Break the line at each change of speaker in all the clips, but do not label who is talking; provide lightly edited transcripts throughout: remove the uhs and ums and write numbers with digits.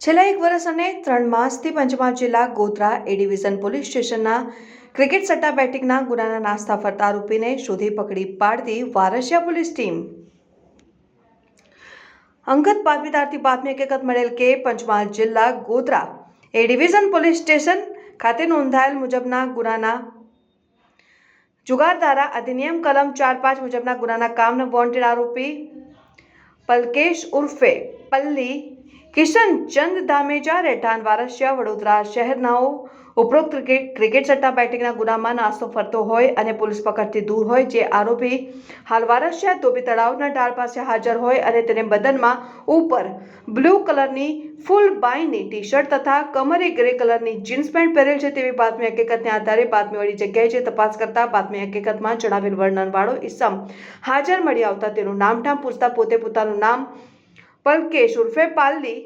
છેલ્લા 1 વર્ષ અને 3 માસથી પંચમહાલ જિલ્લા ગોધરા એ ડિવિઝન પોલીસ સ્ટેશનના ક્રિકેટ સટ્ટા બેટિંગના ગુનાના નાસ્તા ફરતા આરોપીને શોધી પકડી પાડતી વારસિયા પોલીસ ટીમ. અંગત બાતમીદારથી બાતમી હકીકત મળેલ કે પંચમહાલ જિલ્લા ગોધરા એ ડિવિઝન પોલીસ સ્ટેશન ખાતે નોંધાયેલ મુજબના ગુનાના જુગારધારા અધિનિયમ કલમ 4(5) મુજબના ગુનાના કામનો વોન્ટેડ આરોપી પલકેશ ઉર્ફે પલ્લી કિશનચંદ ધામેજા રહેઠાણ વારસિયા વડોદરા શહેરનાઓ ઉપરોક્ત ક્રિકેટ સટ્ટા બેટિંગના ગુનામાં નાસ્તો ફરતો હોય અને પોલીસ પકડથી દૂર હોય. જે આરોપી હાલ વારસિયા ધોબી તળાવના ઢાળ પાસે હાજર હોય અને તેને બદનમાં ઉપર બ્લુ કલરની ફૂલ બાયની ટી શર્ટ તથા કમરે ગ્રે કલરની જીન્સ પેન્ટ પહેરેલ છે તેવી બાતમી હકીકતને આધારે બાતમીવાળી જગ્યાએ જે તપાસ કરતા બાતમી હકીકતમાં જણાવેલ વર્ણનવાળો ઇસમ હાજર મળી આવતા તેનું નામઠામ પૂછતા પોતે પોતાનું નામ પલકેશ ઉર્ફે પાલ્લી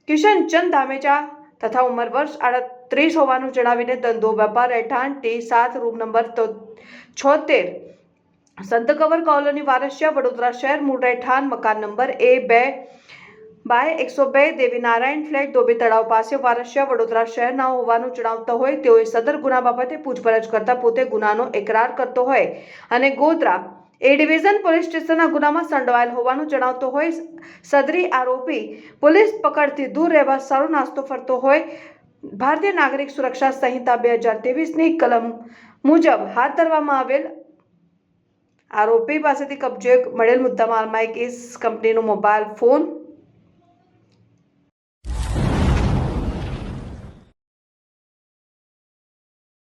કિશનચંદ ધામેજા તથા ઉંમર વર્ષ 38 હોવાનું જણાવીને ધંધો વેપાર રહેઠાણ T7 room number 76 Santkavar colony Varasiya Vadodara શહેર મૂળ રહેઠાણ મકાન નંબર A2/102 દેવીનારાયણ ફ્લેટ ધોબી તળાવ પાસે વારસિયા વડોદરા શહેરના હોવાનું જણાવતા હોય તેઓએ સદર ગુના બાબતે પૂછપરછ કરતા પોતે ગુનાનો એકરાર કરતો હોય અને ગોધરા એ ડિવિઝન પોલીસ સ્ટેશનના ગુનામાં સંડોવાયેલ હોવાનું જણાવતો હોય. સદરી આરોપી પોલીસ પકડથી દૂર રહેવા સારો નાસ્તો ફરતો હોય. ભારતીય નાગરિક સુરક્ષા સંહિતા 2023ની કલમ મુજબ હાથ ધરવામાં આવેલ આરોપી પાસેથી કબજે મળેલ મુદ્દામાલમાં એક કંપનીનો મોબાઈલ ફોન,